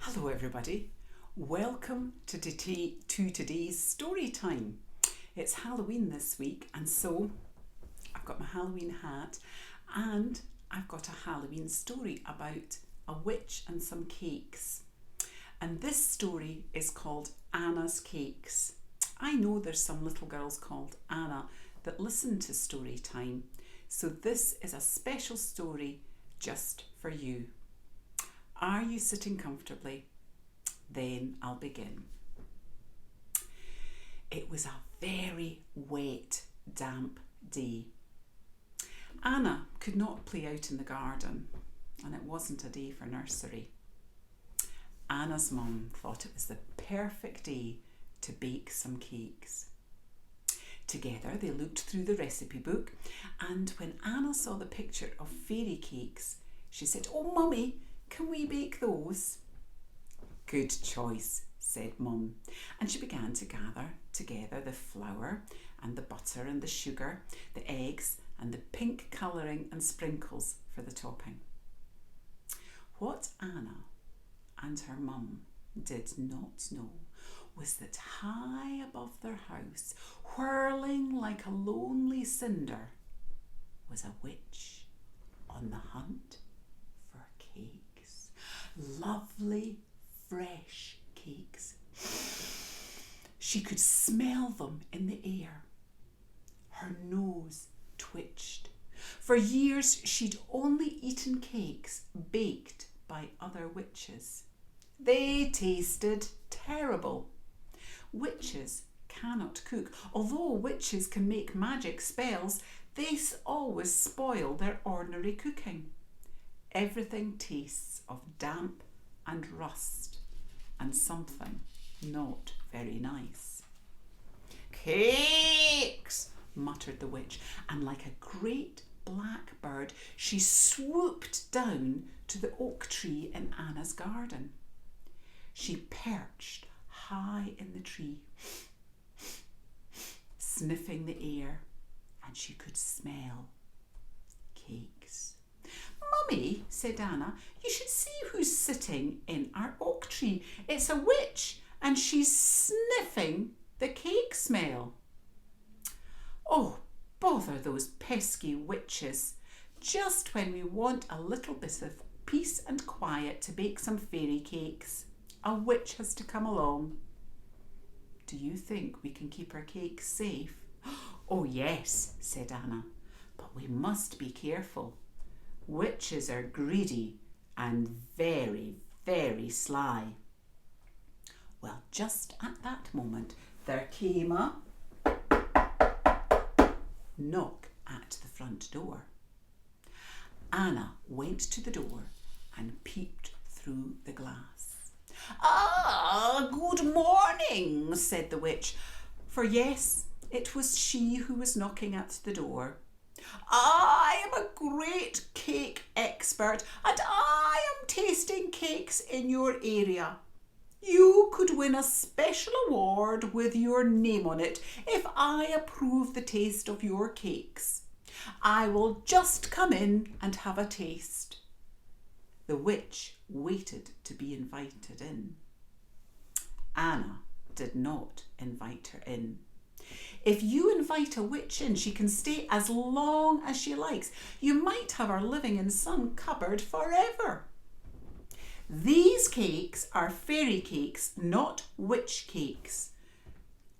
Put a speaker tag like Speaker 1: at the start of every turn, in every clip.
Speaker 1: Hello everybody, welcome to today's story time. It's Halloween this week and so I've got my Halloween hat and I've got a Halloween story about a witch and some cakes. And this story is called Anna's Cakes. I know there's some little girls called Anna that listen to story time, so this is a special story just for you. Are you sitting comfortably? Then I'll begin. It was a very wet, damp day. Anna could not play out in the garden, and it wasn't a day for nursery. Anna's mum thought it was the perfect day to bake some cakes. Together they looked through the recipe book, and when Anna saw the picture of fairy cakes, she said, "Oh, Mummy, can we bake those?" "Good choice," said Mum, and she began to gather together the flour and the butter and the sugar, the eggs and the pink colouring and sprinkles for the topping. What Anna and her mum did not know was that high above their house, whirling like a lonely cinder, was a witch on the hunt for cakes. Lovely, fresh cakes. She could smell them in the air. Her nose twitched. For years she'd only eaten cakes baked by other witches. They tasted terrible. Witches cannot cook. Although witches can make magic spells, they always spoil their ordinary cooking. Everything tastes of damp and rust and something not very nice. "Cakes!" muttered the witch, and like a great black bird she swooped down to the oak tree in Anna's garden. She perched high in the tree, sniffing the air, and she could smell cakes. "Mummy," said Anna, "you should see who's sitting in our oak tree. It's a witch and she's sniffing the cake smell." "Oh, bother those pesky witches. Just when we want a little bit of peace and quiet to bake some fairy cakes, a witch has to come along." "Do you think we can keep our cakes safe?" "Oh yes," said Anna, "but we must be careful. Witches are greedy and very, very sly." Well, just at that moment there came a knock at the front door. Anna went to the door and peeped through the glass. "Ah, good morning," said the witch, for yes, it was she who was knocking at the door. "I am a great cake expert and I am tasting cakes in your area. You could win a special award with your name on it if I approve the taste of your cakes. I will just come in and have a taste." The witch waited to be invited in. Anna did not invite her in. If you invite a witch in, she can stay as long as she likes. You might have her living in some cupboard forever. These cakes are fairy cakes, not witch cakes.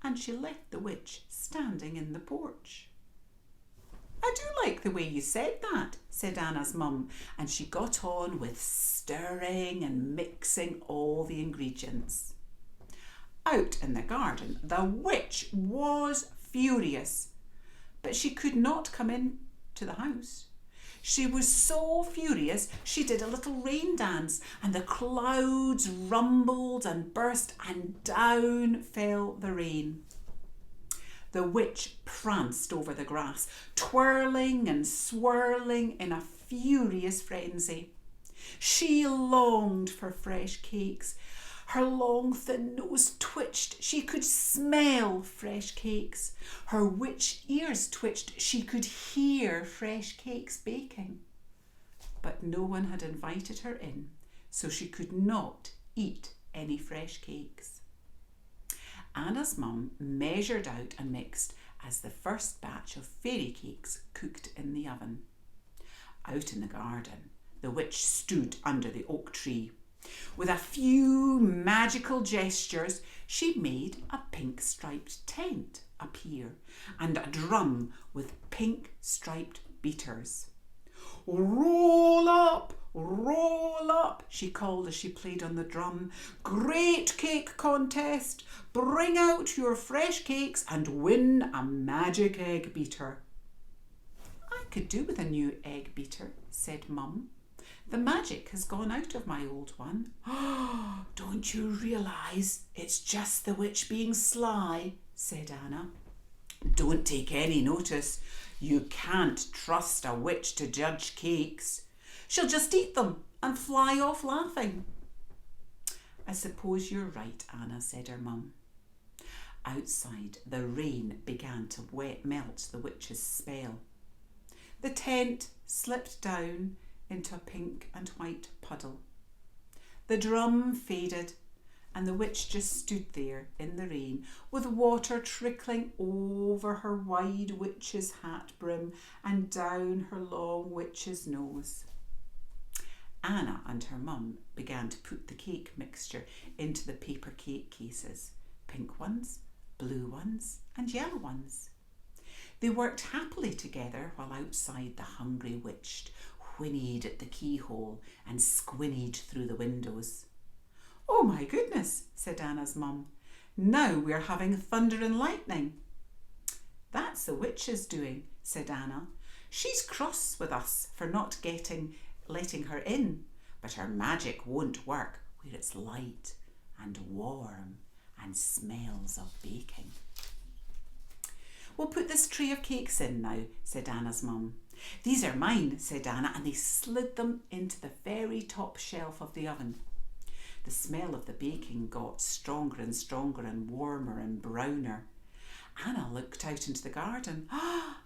Speaker 1: And she left the witch standing in the porch. "I do like the way you said that," said Anna's mum, and she got on with stirring and mixing all the ingredients. Out in the garden, the witch was furious, but she could not come into the house. She was so furious she did a little rain dance, and the clouds rumbled and burst, and down fell the rain. The witch pranced over the grass, twirling and swirling in a furious frenzy. She longed for fresh cakes. Her long thin nose twitched. She could smell fresh cakes. Her witch ears twitched. She could hear fresh cakes baking. But no one had invited her in, so she could not eat any fresh cakes. Anna's mum measured out and mixed as the first batch of fairy cakes cooked in the oven. Out in the garden, the witch stood under the oak tree. With a few magical gestures, she made a pink striped tent appear and a drum with pink striped beaters. "Roll up, she called as she played on the drum. "Great cake contest! Bring out your fresh cakes and win a magic egg beater." "I could do with a new egg beater," said Mum. "The magic has gone out of my old one." "Oh, don't you realise it's just the witch being sly?" said Anna. "Don't take any notice. You can't trust a witch to judge cakes. She'll just eat them and fly off laughing." "I suppose you're right, Anna," said her mum. Outside, the rain began to melt the witch's spell. The tent slipped down into a pink and white puddle. The drum faded, and the witch just stood there in the rain with water trickling over her wide witch's hat brim and down her long witch's nose. Anna and her mum began to put the cake mixture into the paper cake cases, pink ones, blue ones and yellow ones. They worked happily together while outside the hungry witch whinnied at the keyhole and squinnied through the windows. "Oh my goodness," said Anna's mum. "Now we're having thunder and lightning." "That's the witch's doing," said Anna. "She's cross with us for not letting her in, but her magic won't work where it's light and warm and smells of baking." "We'll put this tray of cakes in now," said Anna's mum. "These are mine," said Anna, and they slid them into the very top shelf of the oven. The smell of the baking got stronger and stronger and warmer and browner. Anna looked out into the garden,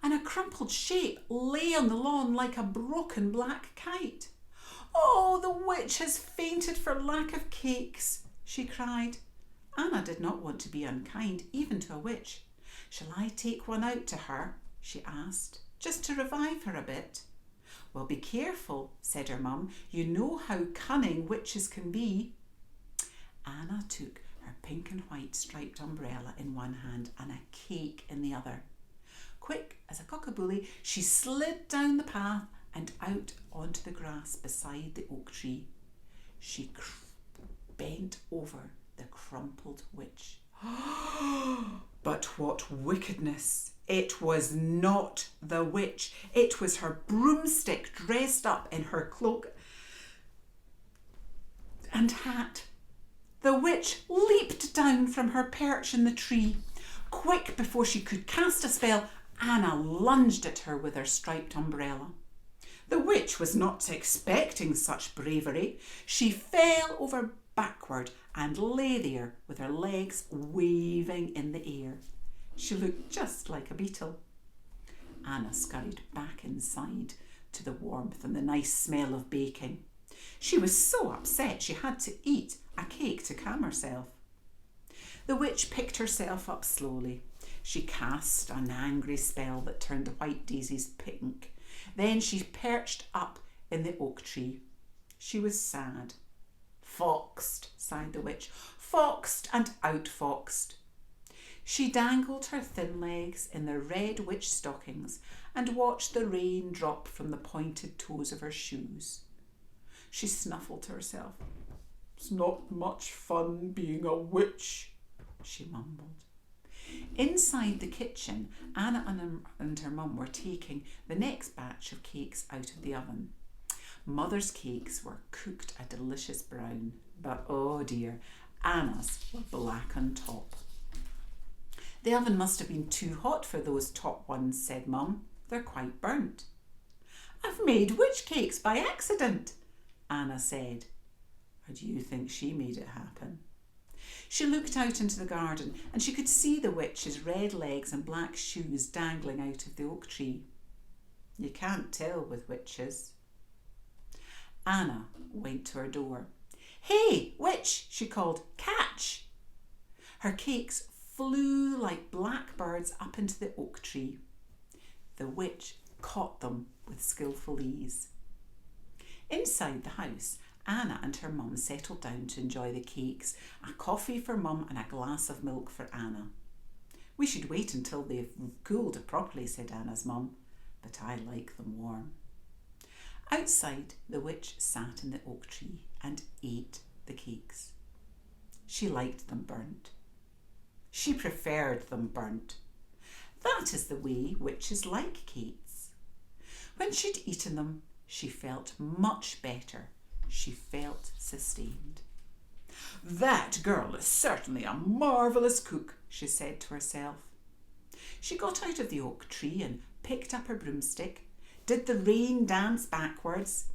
Speaker 1: and a crumpled shape lay on the lawn like a broken black kite. "Oh, the witch has fainted for lack of cakes," she cried. Anna did not want to be unkind, even to a witch. "Shall I take one out to her?" she asked, "just to revive her a bit?" "Well, be careful," said her mum. "You know how cunning witches can be." Anna took her pink and white striped umbrella in one hand and a cake in the other. Quick as a cockaboolie, she slid down the path and out onto the grass beside the oak tree. She bent over the crumpled witch. But what wickedness! It was not the witch. It was her broomstick dressed up in her cloak and hat. The witch leaped down from her perch in the tree. Quick, before she could cast a spell, Anna lunged at her with her striped umbrella. The witch was not expecting such bravery. She fell over backward and lay there with her legs waving in the air. She looked just like a beetle. Anna scurried back inside to the warmth and the nice smell of baking. She was so upset she had to eat a cake to calm herself. The witch picked herself up slowly. She cast an angry spell that turned the white daisies pink. Then she perched up in the oak tree. She was sad. "Foxed," sighed the witch. "Foxed and outfoxed." She dangled her thin legs in the red witch stockings and watched the rain drop from the pointed toes of her shoes. She snuffled to herself. "It's not much fun being a witch," she mumbled. Inside the kitchen, Anna and her mum were taking the next batch of cakes out of the oven. Mother's cakes were cooked a delicious brown, but oh dear, Anna's were black on top. "The oven must have been too hot for those top ones," said Mum. "They're quite burnt." "I've made witch cakes by accident," Anna said. How do you think she made it happen? She looked out into the garden and she could see the witch's red legs and black shoes dangling out of the oak tree. You can't tell with witches. Anna went to her door. "Hey, witch," she called, "catch!" Her cakes flew like blackbirds up into the oak tree. The witch caught them with skillful ease. Inside the house, Anna and her mum settled down to enjoy the cakes, a coffee for mum and a glass of milk for Anna. "We should wait until they've cooled properly," said Anna's mum, "but I like them warm." Outside, the witch sat in the oak tree and ate the cakes. She liked them burnt. She preferred them burnt. That is the way witches like cakes. When she'd eaten them, she felt much better. She felt sustained. "That girl is certainly a marvellous cook," she said to herself. She got out of the oak tree and picked up her broomstick. Did the rain dance backwards?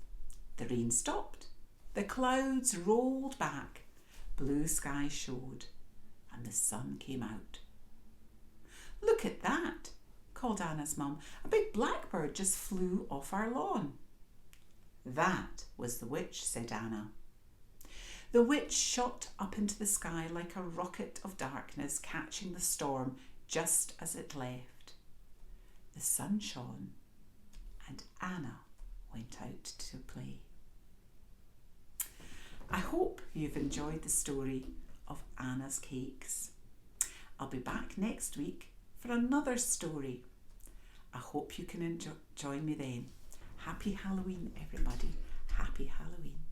Speaker 1: The rain stopped. The clouds rolled back. Blue sky showed, and the sun came out. "Look at that," called Anna's mum. "A big blackbird just flew off our lawn." "That was the witch," said Anna. The witch shot up into the sky like a rocket of darkness, catching the storm just as it left. The sun shone, and Anna went out to play. I hope you've enjoyed the story of Anna's cakes. I'll be back next week for another story. I hope you can join me then. Happy Halloween, everybody. Happy Halloween.